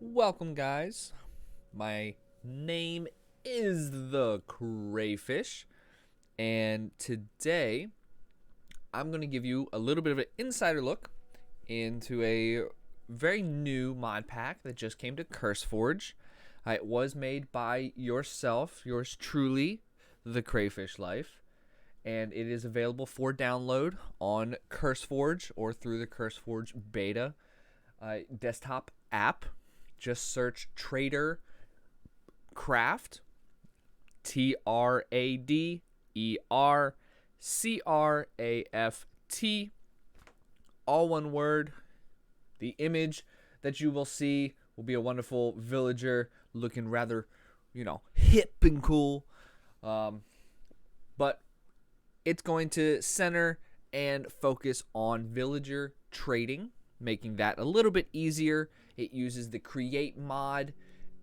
Welcome, guys. My name is the Crayfish, and today I'm going to give you a little bit of an insider look into a very new mod pack that just came to CurseForge. It was made by yourself, yours truly, the Crayfish Life, and it is available for download on CurseForge or through the CurseForge beta desktop app. Just search TraderCraft, TraderCraft, all one word. The image that you will see will be a wonderful villager looking rather, hip and cool. But it's going to center and focus on villager trading, making that a little bit easier. It uses the create mod,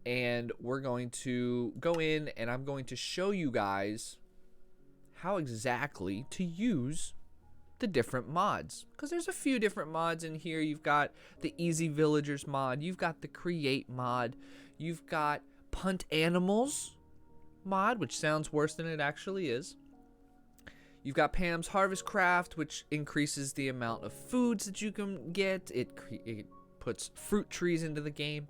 and we're going to go in and I'm going to show you guys how exactly to use the different mods, because there's a few different mods in here. You've got the easy villagers mod, you've got the create mod, you've got Punt Animals mod, which sounds worse than it actually is. You've got Pam's Harvest Craft, which increases the amount of foods that you can get. It puts fruit trees into the game.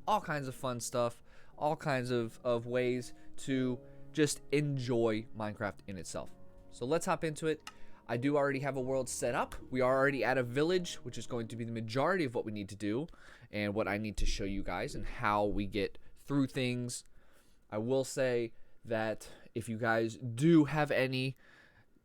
All kinds of fun stuff. All kinds of ways to just enjoy Minecraft in itself. So let's hop into it. I do already have a world set up. We are already at a village, which is going to be the majority of what we need to do and what I need to show you guys and how we get through things. I will say that if you guys do have any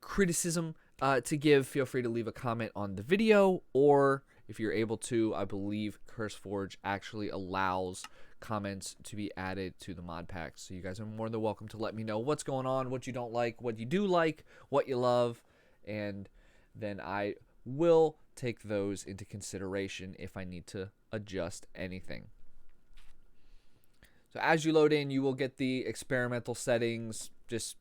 criticism to give, feel free to leave a comment on the video, or if you're able to, I believe CurseForge actually allows comments to be added to the mod pack, so you guys are more than welcome to let me know what's going on, what you don't like, what you do like, what you love, and then I will take those into consideration if I need to adjust anything. So as you load in, you will get the experimental settings. Just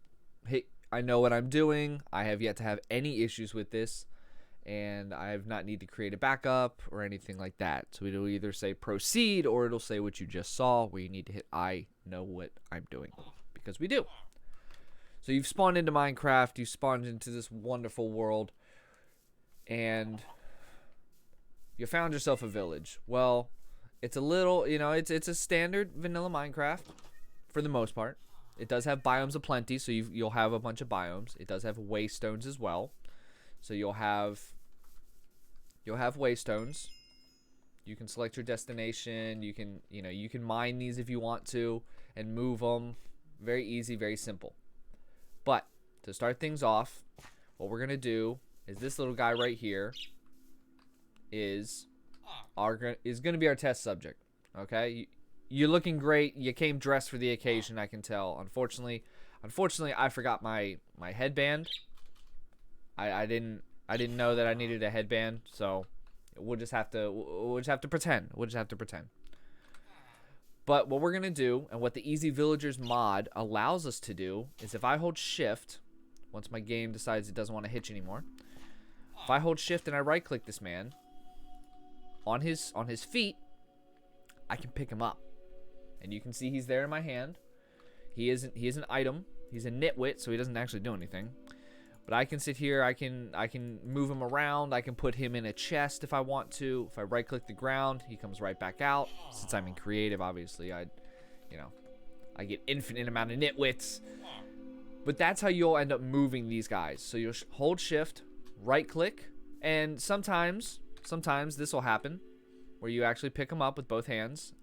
hit I know what I'm doing. I have yet to have any issues with this, and I have not need to create a backup or anything like that. So it'll either say proceed or it'll say what you just saw, where you need to hit I know what I'm doing, because we do. So you've spawned into Minecraft, you spawned into this wonderful world, and you found yourself a village. Well, it's a little, it's a standard vanilla Minecraft for the most part. It does have biomes aplenty, so you'll have a bunch of biomes. It does have waystones as well, so you'll have waystones. You can select your destination. You can mine these if you want to and move them. Very easy, very simple. But to start things off, what we're gonna do is this little guy right here is gonna be our test subject. Okay. You're looking great. You came dressed for the occasion, I can tell. Unfortunately, I forgot my headband. I didn't know that I needed a headband, so we'll just have to pretend. But what we're gonna do, and what the Easy Villagers mod allows us to do, is if I hold Shift, once my game decides it doesn't want to hitch anymore, if I hold Shift and I right-click this man on his feet, I can pick him up. And you can see he's there in my hand. He is an item. He's a nitwit, so he doesn't actually do anything. But I can sit here. I can move him around. I can put him in a chest if I want to. If I right-click the ground, he comes right back out. Since I'm in creative, obviously, I get infinite amount of nitwits. But that's how you'll end up moving these guys. So you'll hold Shift, right-click, and sometimes this will happen where you actually pick them up with both hands,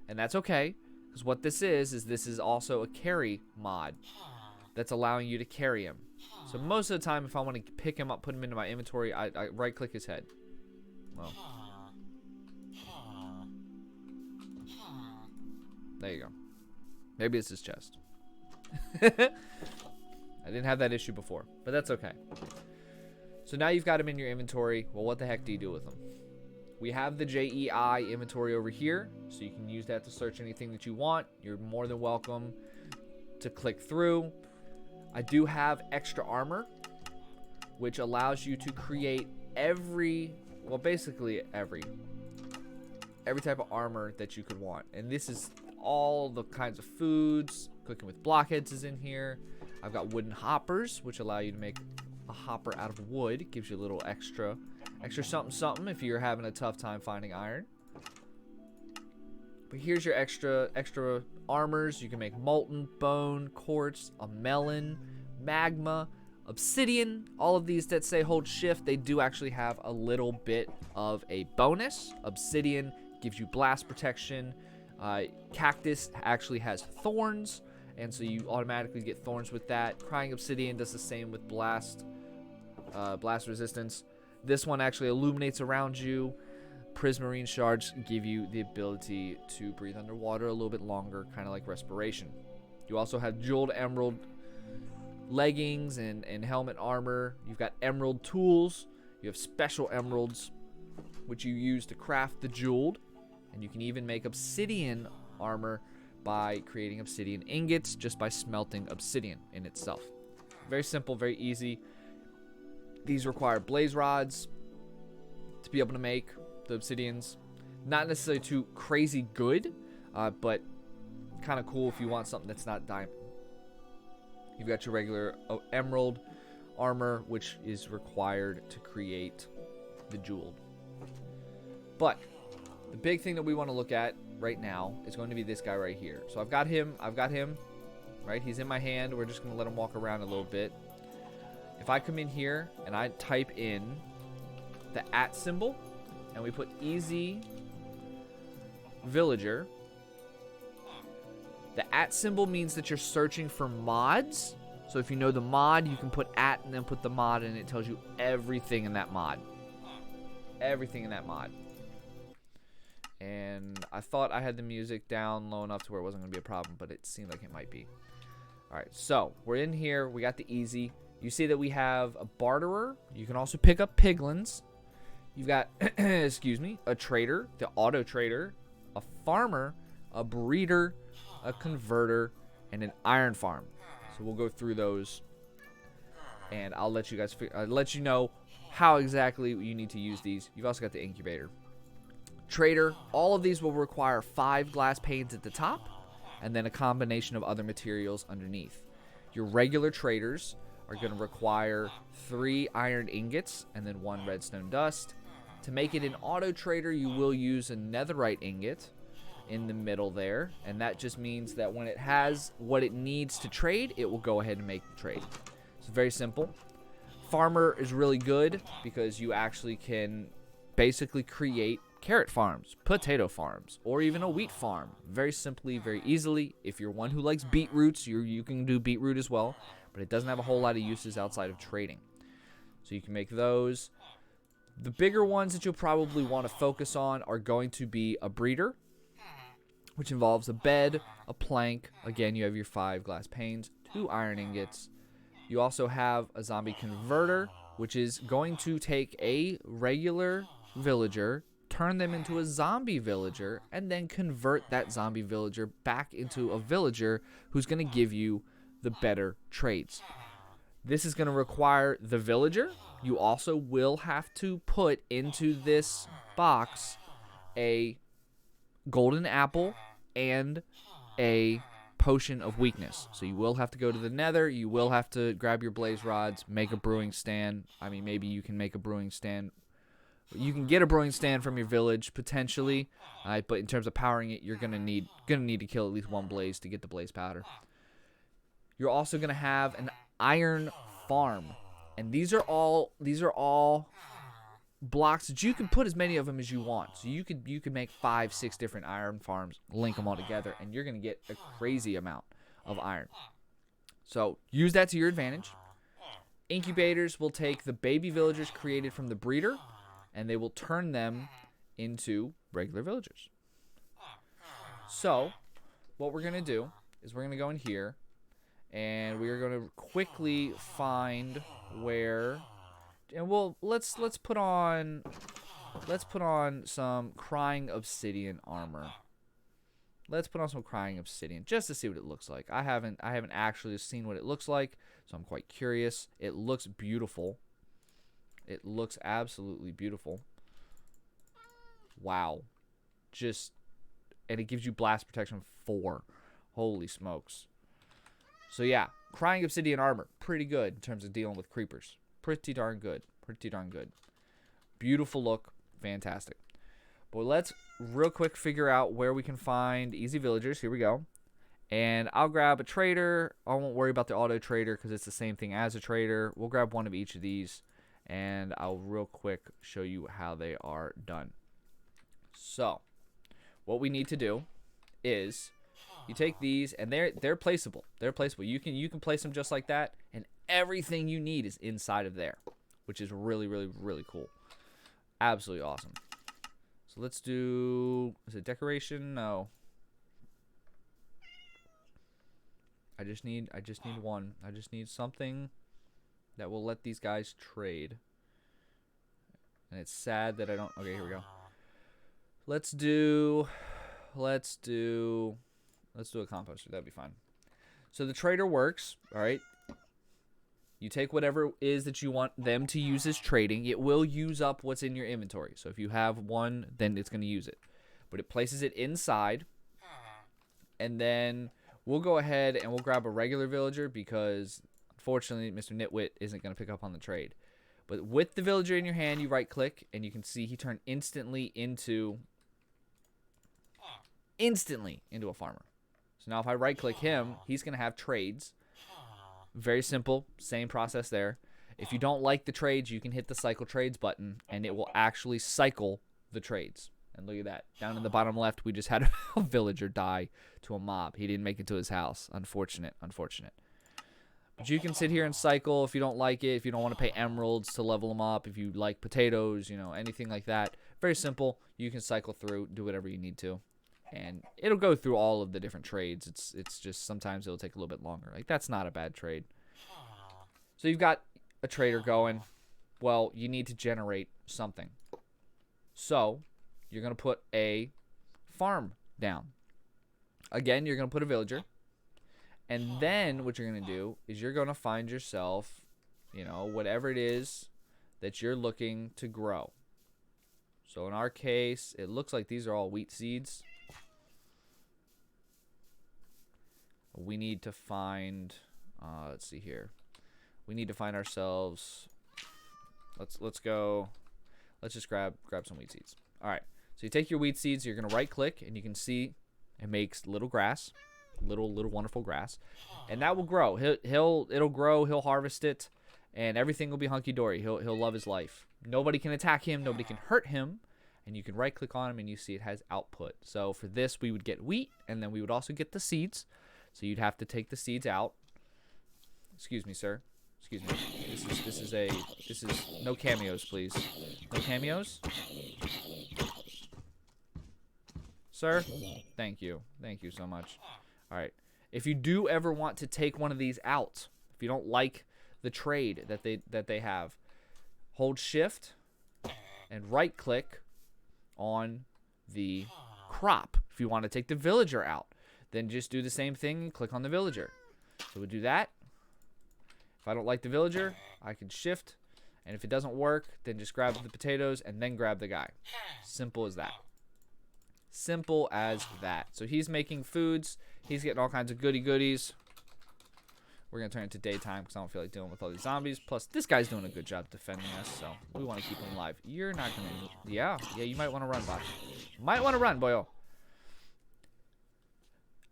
and that's okay. Because what this is also a carry mod that's allowing you to carry him. So most of the time, if I want to pick him up, put him into my inventory, I right-click his head. Well, there you go. Maybe it's his chest. I didn't have that issue before, but that's okay. So now you've got him in your inventory. Well, what the heck do you do with him? We have the JEI inventory over here, so you can use that to search anything that you want. You're more than welcome to click through. I do have extra armor, which allows you to create basically every every type of armor that you could want. And this is all the kinds of foods. Cooking with blockheads is in here. I've got wooden hoppers, which allow you to make a hopper out of wood. It gives you a little extra something if you're having a tough time finding iron. But here's your extra armors. You can make molten, bone, quartz, a melon, magma, obsidian. All of these that say hold shift, they do actually have a little bit of a bonus. Obsidian gives you blast protection. Cactus actually has thorns, and so you automatically get thorns with that. Crying obsidian does the same with blast resistance. This one actually illuminates around you. Prismarine shards give you the ability to breathe underwater a little bit longer, kind of like respiration. You also have jeweled emerald leggings and helmet armor. You've got emerald tools. You have special emeralds, which you use to craft the jeweled. And you can even make obsidian armor by creating obsidian ingots just by smelting obsidian in itself. Very simple, very easy. These require blaze rods to be able to make the obsidians. Not necessarily too crazy good, but kind of cool if you want something that's not diamond. You've got your regular emerald armor, which is required to create the jeweled. But the big thing that we want to look at right now is going to be this guy right here. So I've got him, right? He's in my hand. We're just going to let him walk around a little bit. If I come in here and I type in the @ symbol and we put easy villager, the @ symbol means that you're searching for mods. So if you know the mod, you can put @ and then put the mod, and it tells you everything in that mod. Everything in that mod. And I thought I had the music down low enough to where it wasn't going to be a problem, but it seemed like it might be. Alright, so we're in here. We got the easy. You see that we have a Barterer. You can also pick up piglins. You've got, excuse me, a trader, the auto trader, a farmer, a breeder, a converter, and an iron farm. So we'll go through those, and I'll let you guys let you know how exactly you need to use these. You've also got the incubator. Trader, all of these will require 5 glass panes at the top, and then a combination of other materials underneath. Your regular traders are going to require 3 iron ingots and then 1 redstone dust. To make it an auto trader, you will use a netherite ingot in the middle there, and that just means that when it has what it needs to trade, it will go ahead and make the trade. It's very simple. Farmer is really good because you actually can basically create carrot farms, potato farms, or even a wheat farm very simply, very easily. If you're one who likes beetroots, you can do beetroot as well, but it doesn't have a whole lot of uses outside of trading. So you can make those. The bigger ones that you'll probably want to focus on are going to be a breeder, which involves a bed, a plank. Again, you have your 5 glass panes, 2 iron ingots. You also have a zombie converter, which is going to take a regular villager, turn them into a zombie villager, and then convert that zombie villager back into a villager who's going to give you the better trades. This is going to require the villager. You also will have to put into this box a golden apple and a potion of weakness. So you will have to go to the nether. You will have to grab your blaze rods, make a brewing stand. I mean, maybe you can make a brewing stand. You can get a brewing stand from your village potentially, but in terms of powering it, you're gonna need to kill at least 1 blaze to get the blaze powder. You're also gonna have an iron farm, and these are all blocks that you can put as many of them as you want. So you could make 5, 6 different iron farms, link them all together, and you're gonna get a crazy amount of iron. So use that to your advantage. Incubators will take the baby villagers created from the breeder, and they will turn them into regular villagers. So what we're going to do is we're going to go in here, and we are going to quickly find where, and let's put on some crying obsidian armor. Let's put on some crying obsidian just to see what it looks like. I haven't actually seen what it looks like, so I'm quite curious. It looks beautiful. It looks absolutely beautiful. Wow. just, and it gives you blast protection 4. Holy smokes. So yeah, crying obsidian armor, pretty good in terms of dealing with creepers. Pretty darn good. Pretty darn good. Beautiful look. Fantastic. But let's real quick figure out where we can find easy villagers. Here we go. And I'll grab a trader. I won't worry about the auto trader because it's the same thing as a trader. We'll grab one of each of these, and I'll real quick show you how they are done. So what we need to do is you take these, and they're placeable. They're placeable. You can place them just like that, and everything you need is inside of there, which is really, really, really cool. Absolutely awesome. So let's do, is it decoration? No. I just need one. I just need something that will let these guys trade. And it's sad that I don't. Okay, here we go. Let's do a composter. That'd be fine. So the trader works, all right? You take whatever it is that you want them to use as trading. It will use up what's in your inventory. So if you have one, then it's going to use it. But it places it inside. And then we'll go ahead and we'll grab a regular villager because, unfortunately, Mr. Nitwit isn't going to pick up on the trade. But with the villager in your hand, you right-click, and you can see he turned instantly into a farmer. So now if I right-click him, he's going to have trades. Very simple. Same process there. If you don't like the trades, you can hit the cycle trades button, and it will actually cycle the trades. And look at that. Down in the bottom left, we just had a villager die to a mob. He didn't make it to his house. Unfortunate. Unfortunate. But you can sit here and cycle if you don't like it, if you don't want to pay emeralds to level them up, if you like potatoes, anything like that. Very simple. You can cycle through, do whatever you need to. And it'll go through all of the different trades. It's just sometimes it'll take a little bit longer. Like, that's not a bad trade. So you've got a trader going. Well, you need to generate something. So you're going to put a farm down. Again, you're going to put a villager. And then what you're going to do is you're going to find yourself, whatever it is that you're looking to grow. So in our case, it looks like these are all wheat seeds. We need to find, let's see here. We need to find ourselves, let's go, let's just grab some wheat seeds. All right, so you take your wheat seeds, you're going to right click, and you can see it makes little grass, little wonderful grass, and that will grow. It'll grow, he'll harvest it, and everything will be hunky-dory. He'll love his life. Nobody can attack him, nobody can hurt him, and you can right click on him and you see it has output. So for this, we would get wheat, and then we would also get the seeds. So you'd have to take the seeds out. Excuse me, sir. Excuse me. This is no cameos, please. No cameos? Sir? Thank you. Thank you so much. All right. If you do ever want to take one of these out, if you don't like the trade that they have, hold shift and right click on the crop. If you want to take the villager out, then just do the same thing and click on the villager. So we'll do that. If I don't like the villager, I can shift. And if it doesn't work, then just grab the potatoes and then grab the guy. Simple as that. Simple as that. So he's making foods. He's getting all kinds of goodies. We're going to turn it to daytime because I don't feel like dealing with all these zombies. Plus, this guy's doing a good job defending us, so we want to keep him alive. You're not going to... Yeah, you might want to run, bot. Might want to run, boyo.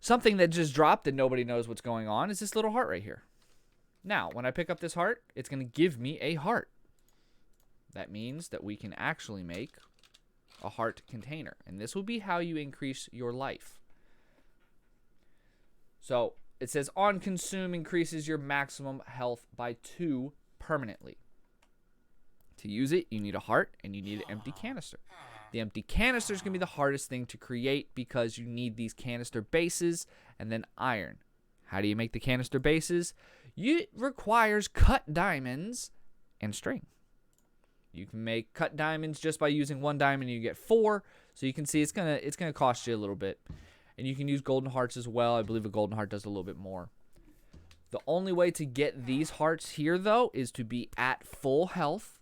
Something that just dropped and nobody knows what's going on is this little heart right here. Now, when I pick up this heart, it's going to give me a heart. That means that we can actually make a heart container. And this will be how you increase your life. So, it says on consume increases your maximum health by 2 permanently. To use it, you need a heart and you need an empty canister. The empty canister is going to be the hardest thing to create because you need these canister bases and then iron. How do you make the canister bases? It requires cut diamonds and string. You can make cut diamonds just by using 1 diamond and you get 4. So you can see it's gonna cost you a little bit. And you can use golden hearts as well. I believe a golden heart does a little bit more. The only way to get these hearts here, though, is to be at full health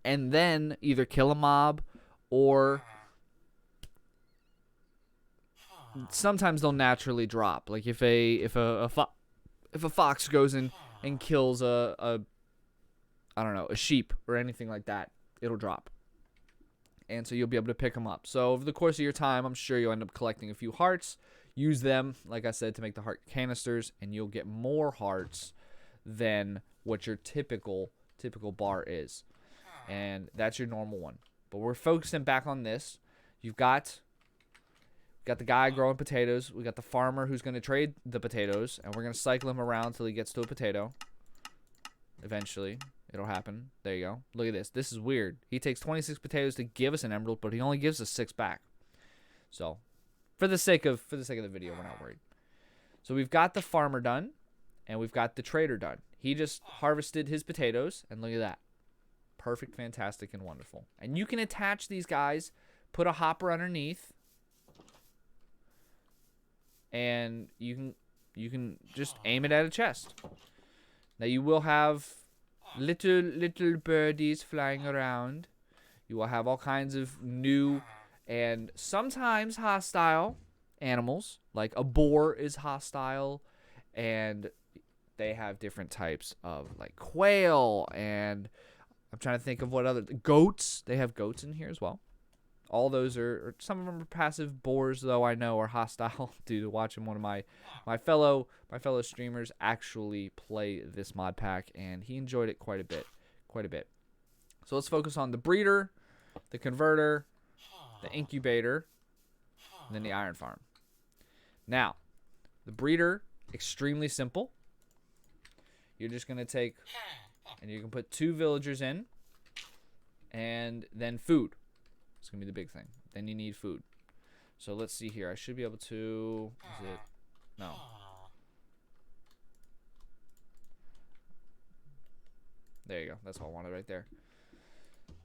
and then either kill a mob or sometimes they'll naturally drop. Like if a fox goes in and kills a I don't know, a sheep or anything like that, it'll drop. And so you'll be able to pick them up. So over the course of your time, I'm sure you'll end up collecting a few hearts. Use them, like I said, to make the heart canisters, and you'll get more hearts than what your typical bar is. And that's your normal one. But we're focusing back on this. You've got the guy growing potatoes. We got the farmer who's going to trade the potatoes, and we're going to cycle him around until he gets to a potato. Eventually, it'll happen. There you go. Look at this. This is weird. He takes 26 potatoes to give us an emerald, but he only gives us 6 back. So, for the sake of the video, we're not worried. So we've got the farmer done, and we've got the trader done. He just harvested his potatoes, and look at that. Perfect, fantastic, and wonderful. And you can attach these guys, put a hopper underneath, and you can just aim it at a chest. Now you will have little birdies flying around. You will have all kinds of new and sometimes hostile animals. Like a boar is hostile, and they have different types of like quail, and I'm trying to think of what other goats. They have goats in here as well. All those are some of them are passive. Boars, though, I know are hostile due to watching one of my fellow streamers actually play this mod pack, and he enjoyed it quite a bit. So let's focus on the breeder, the converter, the incubator, and then the iron farm. Now, the breeder, extremely simple. You're just gonna take, and you can put 2 villagers in, and then food. It's going to be the big thing. Then you need food. So let's see here. I should be able to... Is it? No. There you go. That's all I wanted right there.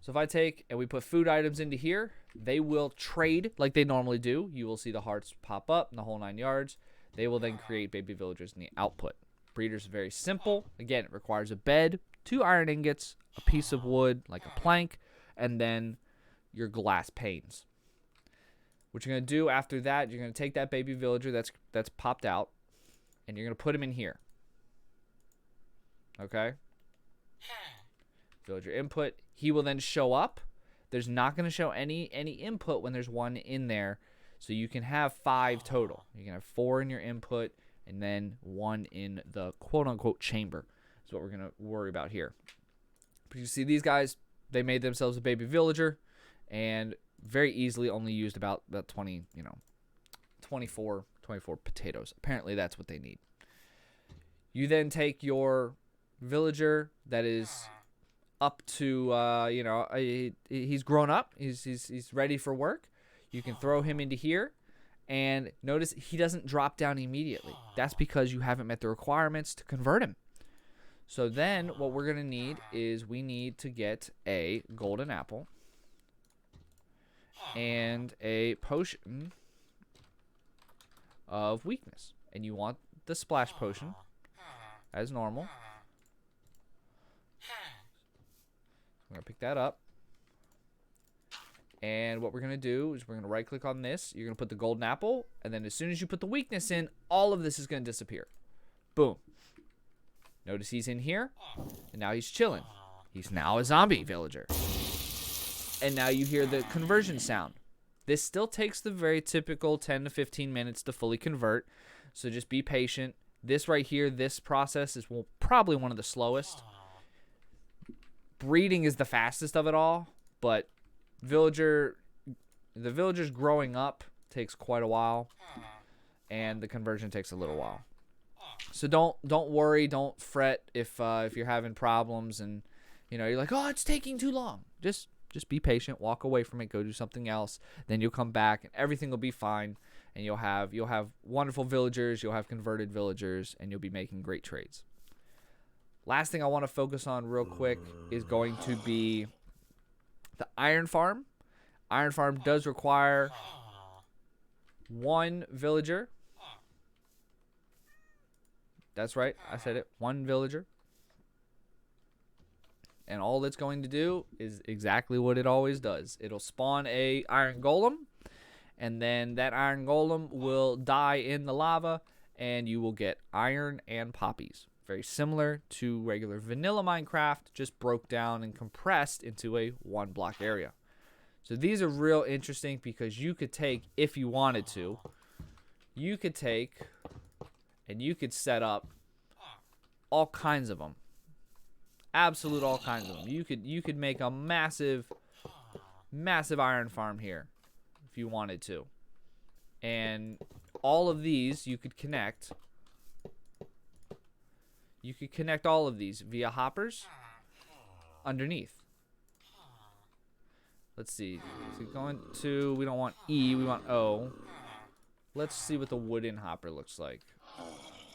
So if I take and we put food items into here, they will trade like they normally do. You will see the hearts pop up in the whole 9 yards. They will then create baby villagers in the output. Breeder's very simple. Again, it requires a bed, 2 iron ingots, a piece of wood like a plank, and then your glass panes. What you're going to do after that, you're going to take that baby villager that's popped out, and you're going to put him in here. Okay? Villager input. He will then show up. There's not going to show any input when there's 1 in there, so you can have 5 total. You can have 4 in your input, and then 1 in the quote-unquote chamber. That's what we're going to worry about here. But you see these guys, they made themselves a baby villager, and very easily only used about 20, 24 potatoes. Apparently that's what they need. You then take your villager that is up to, he's grown up. He's ready for work. You can throw him into here, and notice he doesn't drop down immediately. That's because you haven't met the requirements to convert him. So then what we're going to need is we need to get a golden apple and a potion of weakness. And you want the splash potion as normal. I'm going to pick that up. And what we're going to do is we're going to right click on this. You're going to put the golden apple. And then as soon as you put the weakness in, all of this is going to disappear. Boom. Notice he's in here. And now he's chilling. He's now a zombie villager. And now you hear the conversion sound. This still takes the very typical 10 to 15 minutes to fully convert. So just be patient. This right here, this process is probably one of the slowest. Breeding is the fastest of it all. But the villagers growing up takes quite a while. And the conversion takes a little while. So don't worry. Don't fret if you're having problems and you're like, oh, it's taking too long. Just be patient, walk away from it, go do something else. Then you'll come back and everything will be fine, and you'll have wonderful villagers, you'll have converted villagers, and you'll be making great trades. Last thing I want to focus on real quick is going to be the iron farm. Iron farm does require 1 villager. That's right, I said it, 1 villager. And all it's going to do is exactly what it always does. It'll spawn a iron golem, and then that iron golem will die in the lava, and you will get iron and poppies. Very similar to regular vanilla Minecraft, just broke down and compressed into a 1-block area. So these are real interesting because you could take, if you wanted to, you could take and you could set up all kinds of them. Absolute all kinds of them. You could make a massive iron farm here if you wanted to. And all of these you could connect. You could connect all of these via hoppers underneath. Let's see. So going to, we don't want E, we want O. Let's see what the wooden hopper looks like.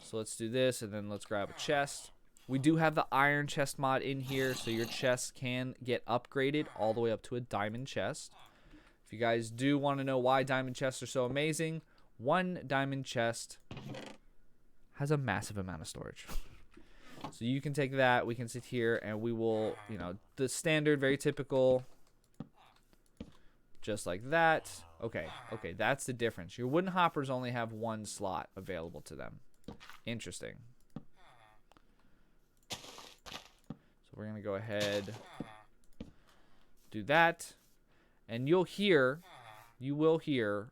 So let's do this, and then let's grab a chest. We do have the iron chest mod in here, so your chests can get upgraded all the way up to a diamond chest. If you guys do want to know why diamond chests are so amazing, one diamond chest has a massive amount of storage. So you can take that, we can sit here, and we will, you know, the standard, very typical, just like that. Okay, that's the difference. Your wooden hoppers only have one slot available to them. Interesting. So we're going to go ahead, do that, and you will hear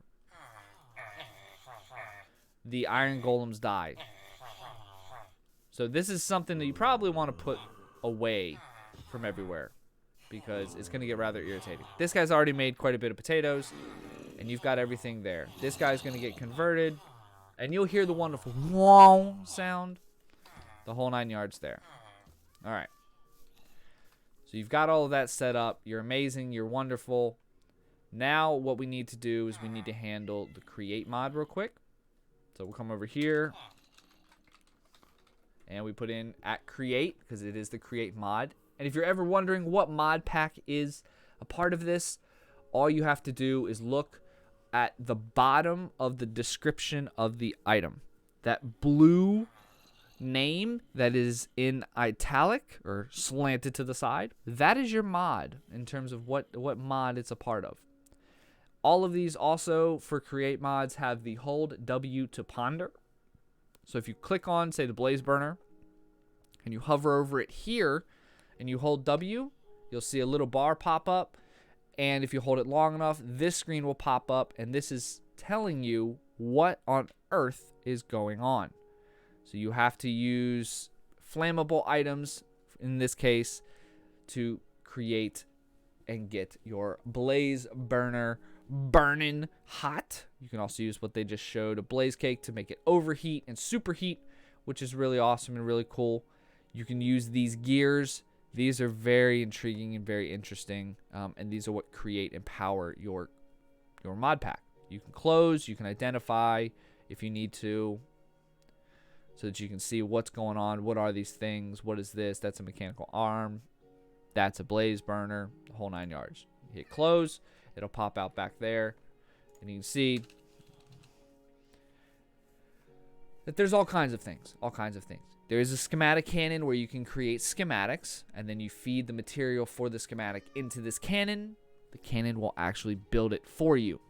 the iron golems die. So this is something that you probably want to put away from everywhere because it's going to get rather irritating. This guy's already made quite a bit of potatoes, and you've got everything there. This guy's going to get converted, and you'll hear the wonderful wow sound, the whole 9 yards there. All right. So you've got all of that set up. You're amazing. You're wonderful. Now what we need to do is we need to handle the create mod real quick. So we'll come over here. And we put in at create because it is the create mod. And if you're ever wondering what mod pack is a part of this, all you have to do is look at the bottom of the description of the item. That blue name that is in italic or slanted to the side, that is your mod in terms of what mod it's a part of. All of these also for create mods have the hold W to ponder. So if you click on, say, the blaze burner, and you hover over it here, and you hold W, you'll see a little bar pop up. And if you hold it long enough, this screen will pop up, and this is telling you what on earth is going on. So you have to use flammable items, in this case, to create and get your blaze burner burning hot. You can also use what they just showed, a blaze cake, to make it overheat and superheat, which is really awesome and really cool. You can use these gears. These are very intriguing and very interesting, and these are what create and power your mod pack. You can close, you can identify if you need to, so that you can see what's going on. What are these things? What is this? That's a mechanical arm. That's a blaze burner. The whole 9 yards. You hit close. It'll pop out back there. And you can see that there's all kinds of things. All kinds of things. There is a schematic cannon where you can create schematics. And then you feed the material for the schematic into this cannon. The cannon will actually build it for you.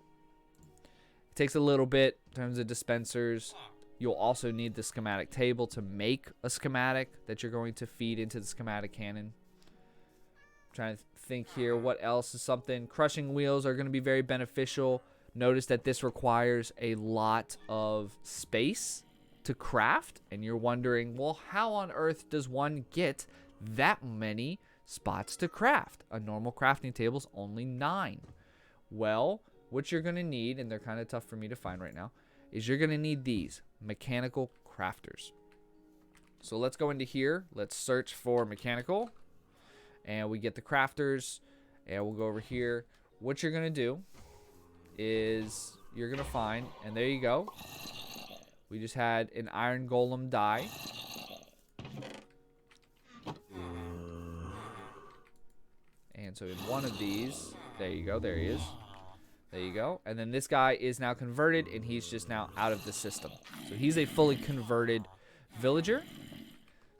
It takes a little bit in terms of dispensers. You'll also need the schematic table to make a schematic that you're going to feed into the schematic cannon. I'm trying to think here, what else is something. Crushing wheels are going to be very beneficial. Notice that this requires a lot of space to craft, and you're wondering, well, how on earth does one get that many spots to craft? A normal crafting table is only 9. Well, what you're going to need, and they're kind of tough for me to find right now, is you're going to need these mechanical crafters. So let's go into here. Let's search for mechanical. And we get the crafters. And we'll go over here. What you're going to do is you're going to find, and there you go. We just had an iron golem die. And so in one of these, there you go. There he is. There you go. And then this guy is now converted, and he's just now out of the system. So he's a fully converted villager.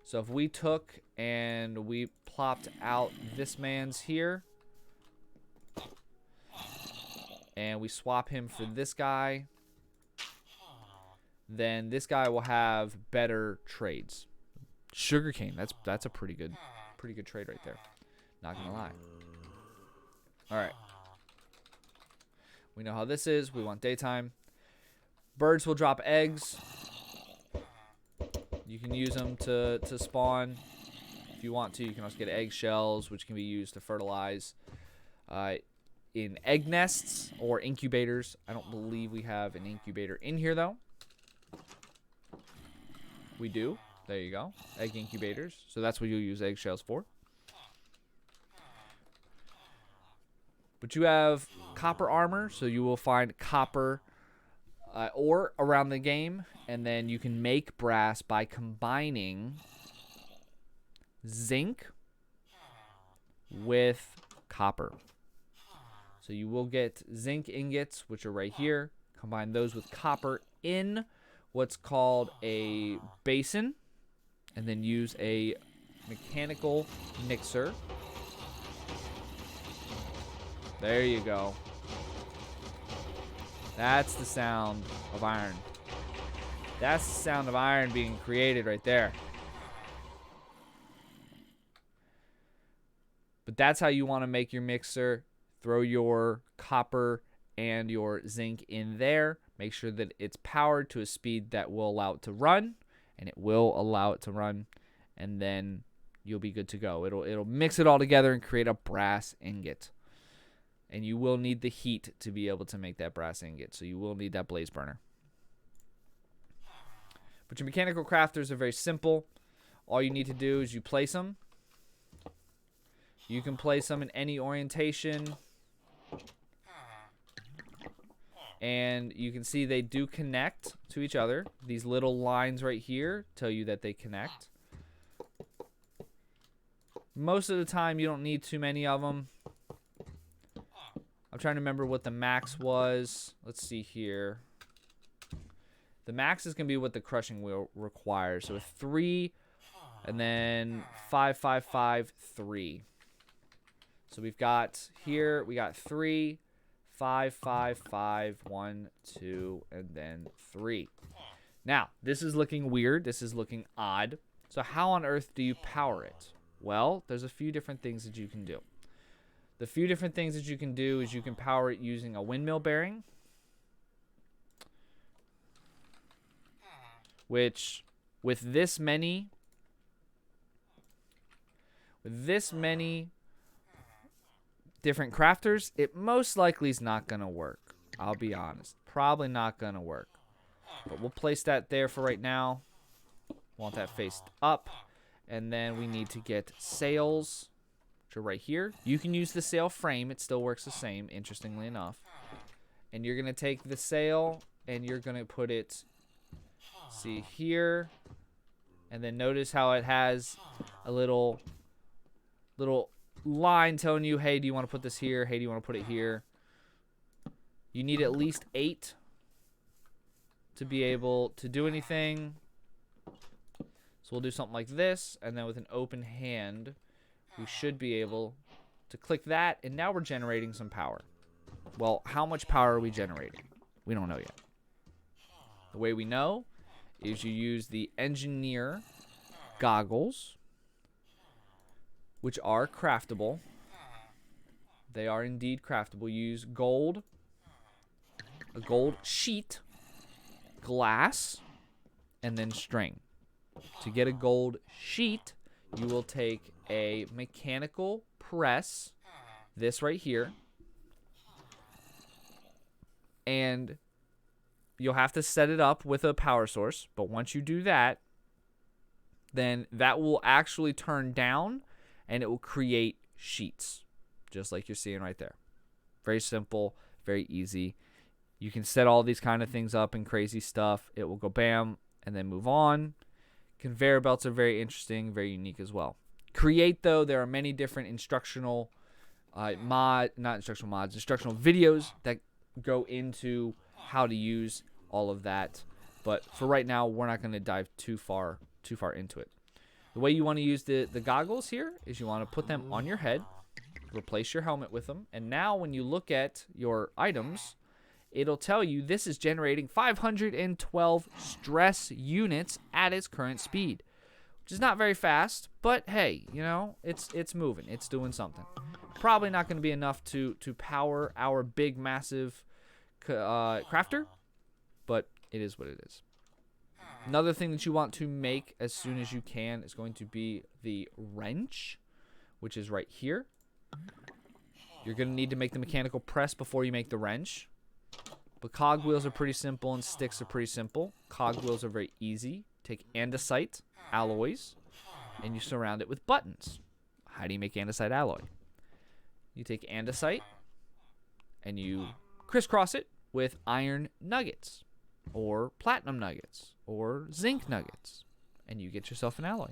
So if we took and we plopped out this man's here, and we swap him for this guy, then this guy will have better trades. Sugarcane, that's a pretty good trade right there. Not gonna lie. All right. We know how this is. We want daytime. Birds will drop eggs. You can use them to spawn if you want to. You can also get eggshells, which can be used to fertilize in egg nests or incubators. I don't believe we have an incubator in here, though. We do. There you go. Egg incubators. So that's what you'll use eggshells for. But you have copper armor, so you will find copper ore around the game, and then you can make brass by combining zinc with copper. So you will get zinc ingots, which are right here. Combine those with copper in what's called a basin, and then use a mechanical mixer. There you go. That's the sound of iron. That's the sound of iron being created right there. But that's how you want to make your mixer. Throw your copper and your zinc in there. Make sure that it's powered to a speed that will allow it to run, and it will allow it to run, and then you'll be good to go. It'll mix it all together and create a brass ingot. And you will need the heat to be able to make that brass ingot, so you will need that blaze burner. But your mechanical crafters are very simple. All you need to do is you place them. You can place them in any orientation. And you can see they do connect to each other. These little lines right here tell you that they connect. Most of the time, you don't need too many of them. I'm trying to remember what the max was. Let's see here. The max is going to be what the crushing wheel requires. So 3 and then 5, 5, 5, 3. So we've got here, we got 3, 5, 5, 5, 1, 2, and then 3. Now, this is looking weird. This is looking odd. So how on earth do you power it? Well, there's a few different things that you can do. The few different things that you can do is you can power it using a windmill bearing, which with this many different crafters, it most likely is not going to work. I'll be honest. Probably not going to work. But we'll place that there for right now. Want that faced up. And then we need to get sails, which are right here. You can use the sail frame. It still works the same, interestingly enough. And you're going to take the sail and you're going to put it, see here. And then notice how it has a little line telling you, hey, do you want to put this here? Hey, do you want to put it here? You need at least 8 to be able to do anything. So we'll do something like this, and then with an open hand, we should be able to click that, and now we're generating some power. Well, how much power are we generating? We don't know yet. The way we know is you use the engineer goggles, which are craftable. They are indeed craftable. You use gold, a gold sheet, glass, and then string. To get a gold sheet, you will take a mechanical press, this right here, and you'll have to set it up with a power source. But once you do that, then that will actually turn down and it will create sheets, just like you're seeing right there. Very simple, very easy. You can set all these kind of things up and crazy stuff. It will go bam and then move on. Conveyor belts are very interesting, very unique as well. Create, though, there are many different instructional instructional videos that go into how to use all of that. But for right now, we're not going to dive too far into it. The way you want to use the goggles here is you want to put them on your head. replace your helmet with them. And now when you look at your items, it'll tell you this is generating 512 stress units at its current speed, which is not very fast, but hey, you know, it's moving. It's doing something. Probably not going to be enough to power our big, massive crafter, but it is what it is. Another thing that you want to make as soon as you can is going to be the wrench, which is right here. You're going to need to make the mechanical press before you make the wrench. But cog wheels are pretty simple and sticks are pretty simple. Cog wheels are very easy. Take andesite alloys and you surround it with buttons. How do you make andesite alloy? You take andesite and you crisscross it with iron nuggets or platinum nuggets or zinc nuggets, and you get yourself an alloy.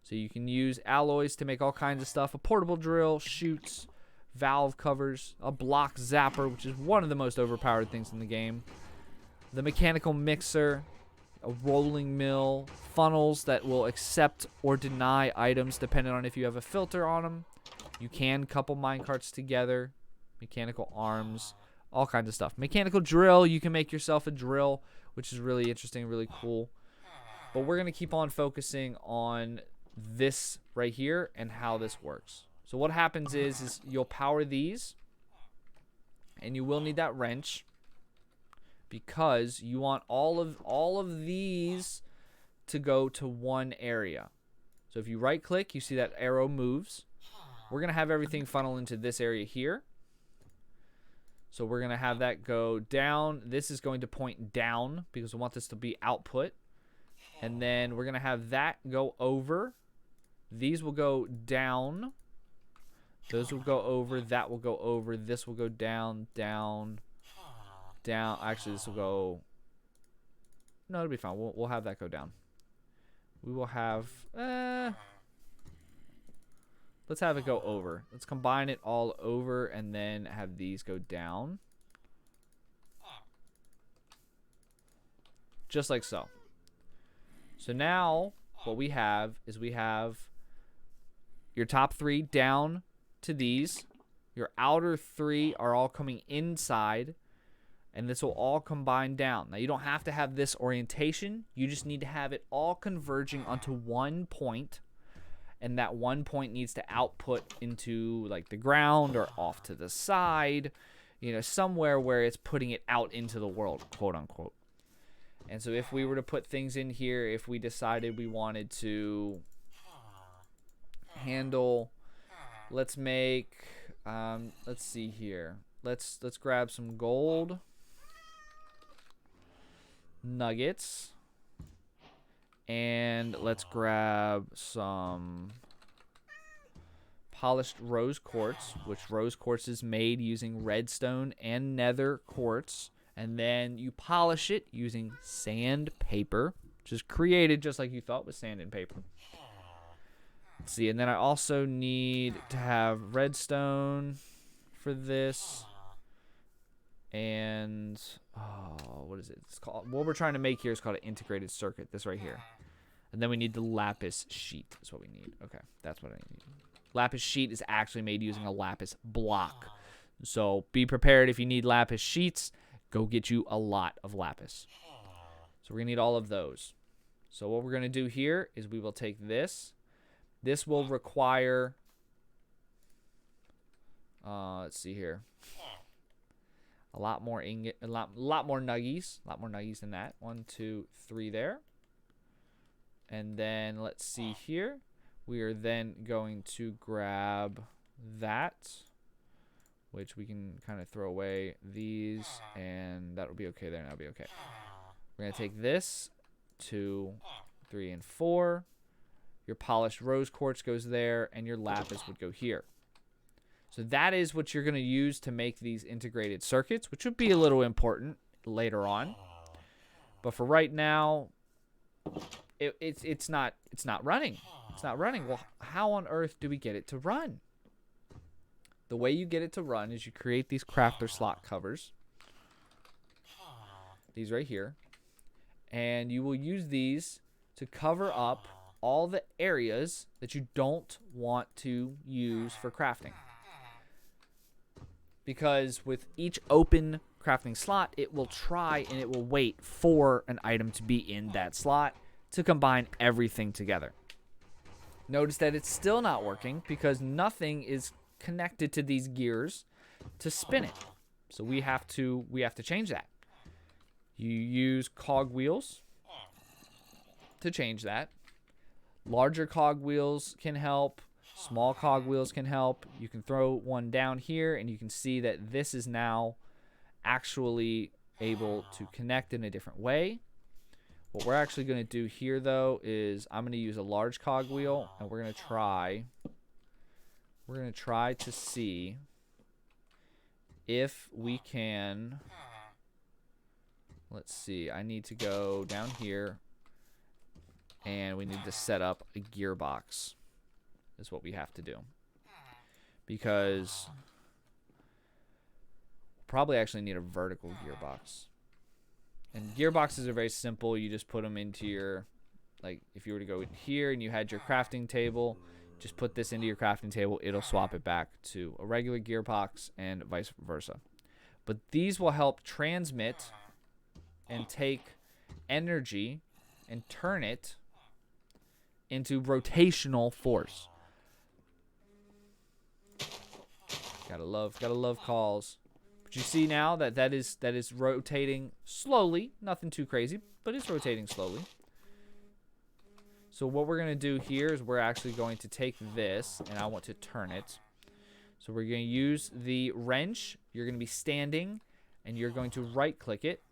So you can use alloys to make all kinds of stuff: a portable drill, chutes, valve covers, a block zapper, which is one of the most overpowered things in the game, the mechanical mixer, a rolling mill, funnels that will accept or deny items depending on if you have a filter on them. You can couple minecarts together, mechanical arms, all kinds of stuff. Mechanical drill, you can make yourself a drill, which is really interesting, really cool. But we're going to keep on focusing on this right here and how this works. So what happens is you'll power these, and you will need that wrench because you want all of these to go to one area. So if you right click, you see that arrow moves. We're going to have everything funnel into this area here. So we're going to have that go down. This is going to point down because we want this to be output. And then we're going to have that go over. These will go down. Those will go over. That will go over. This will go down, down, down. Actually, this will go... No, it'll be fine. We'll have that go down. We will have... Let's have it go over. Let's combine it all over and then have these go down. Just like so. So now what we have is we have your top three down to these. Your outer three are all coming inside. And this will all combine down. Now you don't have to have this orientation. You just need to have it all converging onto one point. And that one point needs to output into like the ground or off to the side, you know, somewhere where it's putting it out into the world, quote unquote. And so if we were to put things in here, if we decided we wanted to handle, let's make, let's see here. Let's grab some gold nuggets. And let's grab some polished rose quartz, which rose quartz is made using redstone and nether quartz. And then you polish it using sandpaper, which is created just like you thought with sand and paper. Let's see, and then I also need to have redstone for this. And, oh, what is it? It's called, what we're trying to make here is called an integrated circuit, this right here. And then we need the lapis sheet is what we need. Okay, that's what I need. Lapis sheet is actually made using a lapis block. So be prepared if you need lapis sheets. Go get you a lot of lapis. So we're going to need all of those. So what we're going to do here is we will take this. This will require, let's see here. A lot more ingot, a lot more nuggies than that. 1, 2, 3 there. And then let's see here. We are then going to grab that, which we can kind of throw away these, and that will be okay there, and that'll be okay. We're gonna take this, 2, 3, and 4. Your polished rose quartz goes there, and your lapis would go here. So that is what you're going to use to make these integrated circuits, which would be a little important later on. But for right now, it's not running. It's not running. Well, how on earth do we get it to run? The way you get it to run is you create these crafter slot covers. These right here. And you will use these to cover up all the areas that you don't want to use for crafting. because with each open crafting slot, it will try and it will wait for an item to be in that slot to combine everything together. Notice that it's still not working because nothing is connected to these gears to spin it. So we have to change that. You use cog wheels to change that. Larger cog wheels can help. Small cog wheels can help. You can throw one down here and you can see that this is now actually able to connect in a different way. What we're actually going to do here, though, is I'm going to use a large cog wheel, and we're going to try to see if we can. Let's see. I need to go down here, and we need to set up a gearbox. Is what we have to do, because we'll probably actually need a vertical gearbox. And gearboxes are very simple. You just put them into your, like, if you were to go in here and you had your crafting table, just put this into your crafting table. It'll swap it back to a regular gearbox and vice versa. But these will help transmit and take energy and turn it into rotational force. Gotta love calls. But you see now that is rotating slowly, nothing too crazy, but it's rotating slowly. So what we're gonna do here is we're actually going to take this, and I want to turn it. So we're gonna use the wrench. You're gonna be standing, and you're going to right-click it,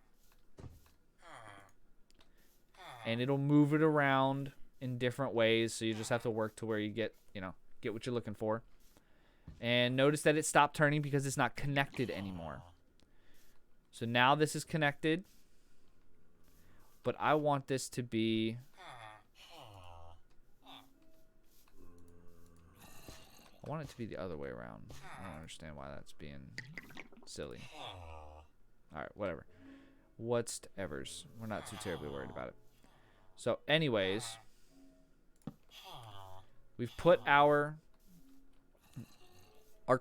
and it'll move it around in different ways. So you just have to work to where you get what you're looking for. And notice that it stopped turning because it's not connected anymore. So now this is connected. But I want this to be... I want it to be the other way around. I don't understand why that's being silly. Alright, whatever. What's-evers. We're not too terribly worried about it. So anyways, we've put our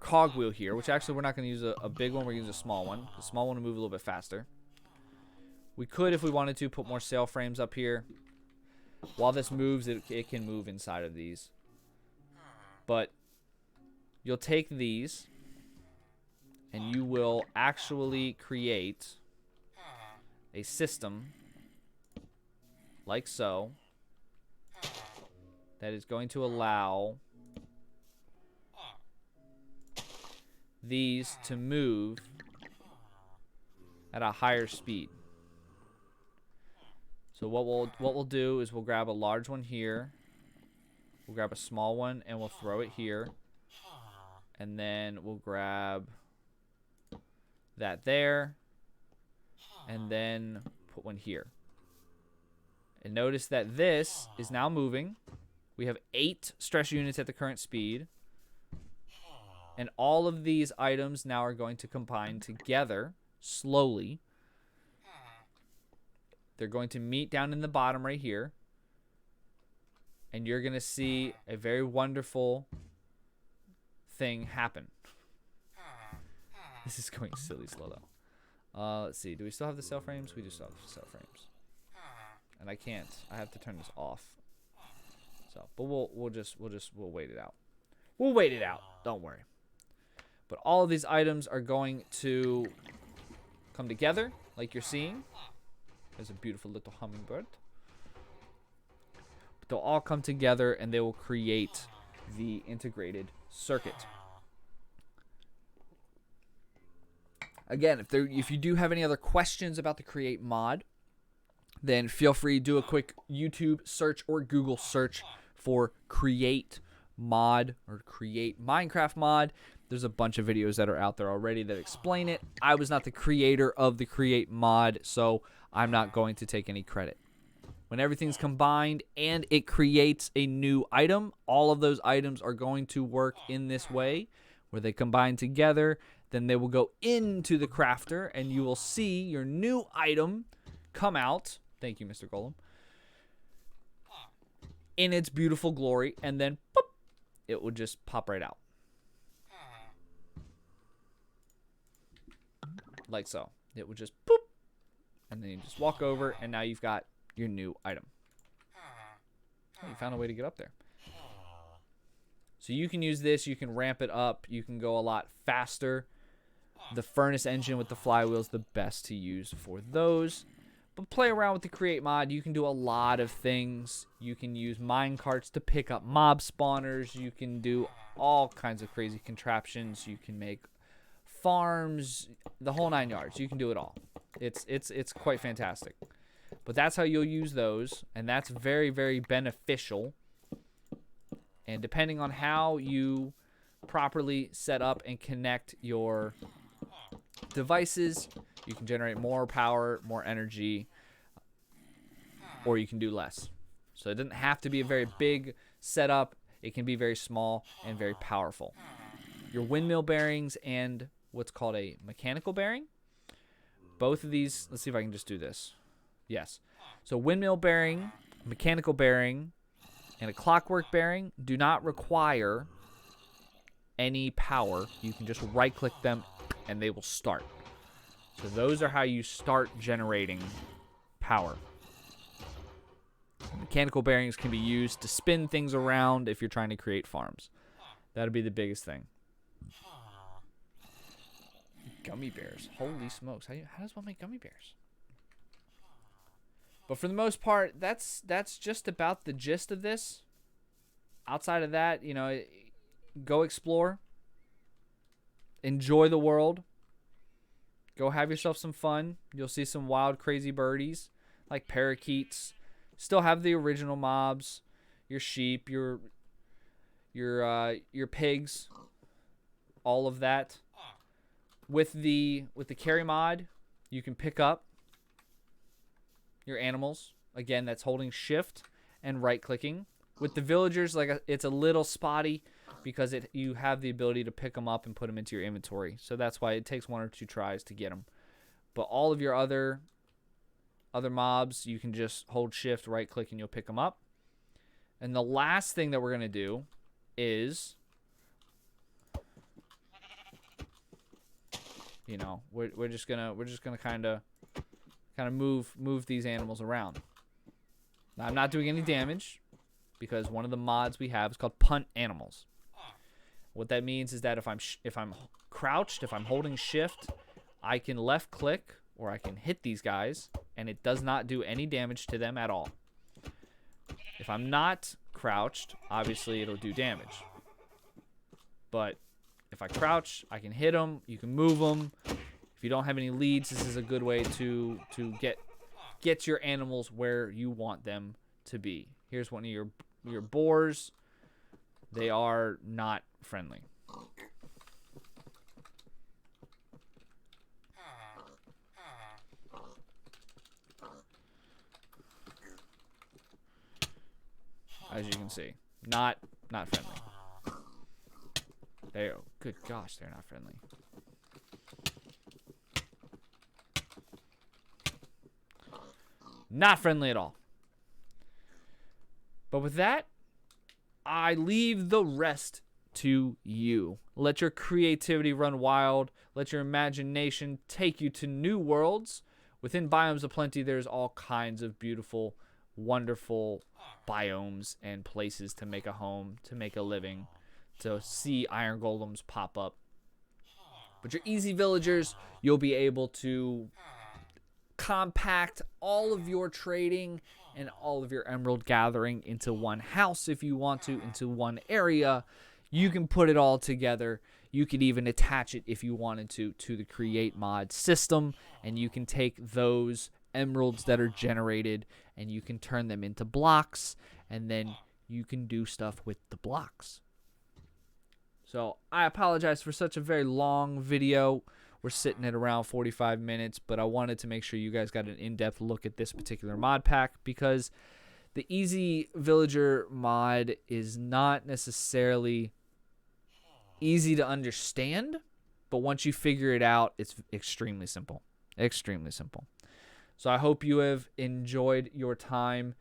cog wheel here, which actually we're not going to use a big one. We're going to use a small one. The small one will move a little bit faster. We could, if we wanted to, put more sail frames up here. While this moves, it can move inside of these. But you'll take these, and you will actually create a system like so that is going to allow these to move at a higher speed. So what we'll do is we'll grab a large one here, we'll grab a small one, and we'll throw it here, and then we'll grab that there, and then put one here. And notice that this is now moving. We have 8 stress units at the current speed. And all of these items now are going to combine together slowly. They're going to meet down in the bottom right here. And you're going to see a very wonderful thing happen. This is going silly slow though. Let's see. Do we still have the sail frames? We do still have the sail frames. And I can't. I have to turn this off. So, but we'll wait it out. We'll wait it out. Don't worry. But all of these items are going to come together, like you're seeing. There's a beautiful little hummingbird. But they'll all come together, and they will create the integrated circuit. Again, if you do have any other questions about the Create mod, then feel free to do a quick YouTube search or Google search for Create mod or Create Minecraft mod. There's a bunch of videos that are out there already that explain it. I was not the creator of the Create mod, so I'm not going to take any credit. When everything's combined and it creates a new item, all of those items are going to work in this way, where they combine together. Then they will go into the crafter, and you will see your new item come out. Thank you, Mr. Golem. In its beautiful glory, and then boop, it will just pop right out. like so. It would just boop, and then you just walk over, and now you've got your new item. Oh, you found a way to get up there. So you can use this. You can ramp it up. You can go a lot faster. The furnace engine with the flywheel is the best to use for those. But play around with the create mod. You can do a lot of things. You can use mine carts to pick up mob spawners. You can do all kinds of crazy contraptions. You can make farms, the whole 9 yards. You can do it all. It's quite fantastic. But that's how you'll use those, and that's very, very beneficial. And depending on how you properly set up and connect your devices, you can generate more power, more energy, or you can do less. So it doesn't have to be a very big setup. It can be very small and very powerful. Your windmill bearings and what's called a mechanical bearing. Both of these, let's see if I can just do this. Yes. So windmill bearing, mechanical bearing, and a clockwork bearing do not require any power. You can just right-click them and they will start. So those are how you start generating power. Mechanical bearings can be used to spin things around if you're trying to create farms. That'll be the biggest thing. Gummy bears. Holy smokes. How does one make gummy bears? But for the most part, that's just about the gist of this. Outside of that, you know, go explore. Enjoy the world. Go have yourself some fun. You'll see some wild, crazy birdies like parakeets. Still have the original mobs, your sheep, your pigs, all of that. With the carry mod, you can pick up your animals. Again, that's holding shift and right clicking. With the villagers, it's a little spotty because you have the ability to pick them up and put them into your inventory. So that's why it takes 1 or 2 tries to get them. But all of your other mobs, you can just hold shift, right click, and you'll pick them up. And the last thing that we're going to do is, you know, we're just gonna kind of move these animals around. Now, I'm not doing any damage because one of the mods we have is called Punt Animals. What that means is that if I'm crouched, if I'm holding shift, I can left click or I can hit these guys and it does not do any damage to them at all. If I'm not crouched, obviously it'll do damage. But if I crouch, I can hit them, you can move them. If you don't have any leads, this is a good way to get your animals where you want them to be. Here's one of your boars. They are not friendly. As you can see, not friendly. Good gosh, they're not friendly. Not friendly at all. But with that, I leave the rest to you. Let your creativity run wild. Let your imagination take you to new worlds. Within Biomes of Plenty, there's all kinds of beautiful, wonderful biomes and places to make a home, to make a living, to see iron golems pop up. But your easy villagers, you'll be able to compact all of your trading and all of your emerald gathering into one house if you want to, into one area. You can put it all together. You could even attach it if you wanted to the create mod system, and you can take those emeralds that are generated and you can turn them into blocks, and then you can do stuff with the blocks. So I apologize for such a very long video. We're sitting at around 45 minutes, but I wanted to make sure you guys got an in-depth look at this particular mod pack because the Easy Villager mod is not necessarily easy to understand, but once you figure it out, it's extremely simple. Extremely simple. So I hope you have enjoyed your time.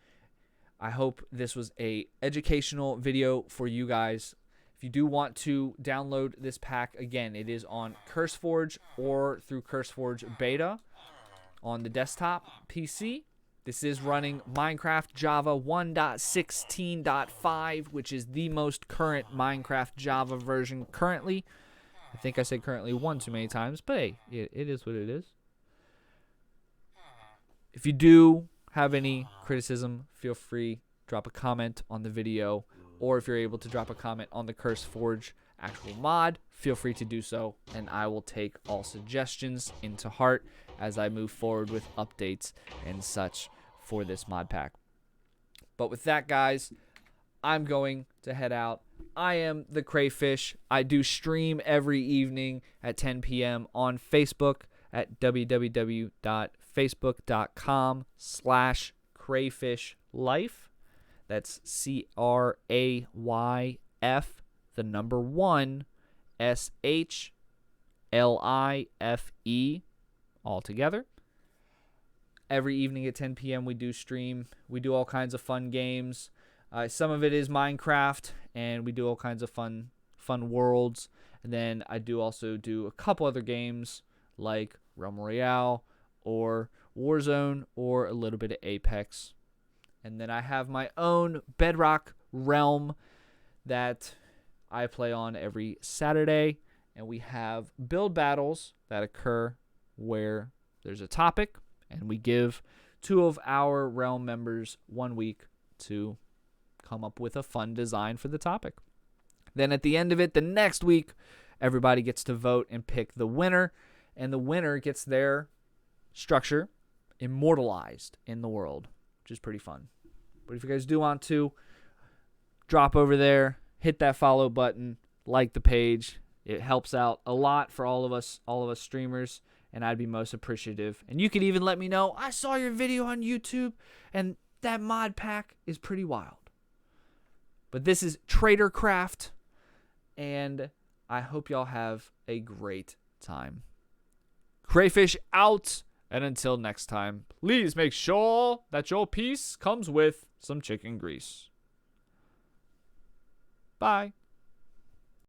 I hope this was a educational video for you guys. If you do want to download this pack, again, it is on CurseForge or through CurseForge Beta on the desktop PC. This is running Minecraft Java 1.16.5, which is the most current Minecraft Java version currently. I think I said currently one too many times, but hey, it is what it is. If you do have any criticism, feel free, drop a comment on the video, or if you're able to drop a comment on the CurseForge actual mod, feel free to do so, and I will take all suggestions into heart as I move forward with updates and such for this mod pack. But with that, guys, I'm going to head out. I am the Crayfish. I do stream every evening at 10 p.m. on Facebook at www.facebook.com/crayfishlife. That's CRAYF, the number 1, SHLIFE, all together. Every evening at 10 p.m. we do stream. We do all kinds of fun games. Some of it is Minecraft, and we do all kinds of fun worlds. And then I do also do a couple other games like Realm Royale or Warzone or a little bit of Apex. And then I have my own Bedrock realm that I play on every Saturday. And we have build battles that occur where there's a topic, and we give 2 of our realm members 1 week to come up with a fun design for the topic. Then at the end of it, the next week, everybody gets to vote and pick the winner. And the winner gets their structure immortalized in the world, which is pretty fun. But if you guys do want to, drop over there, hit that follow button, like the page. It helps out a lot for all of us streamers, and I'd be most appreciative. And you could even let me know, I saw your video on YouTube, and that mod pack is pretty wild. But this is TraderCraft, and I hope y'all have a great time. Crayfish out. And until next time, please make sure that your piece comes with some chicken grease. Bye.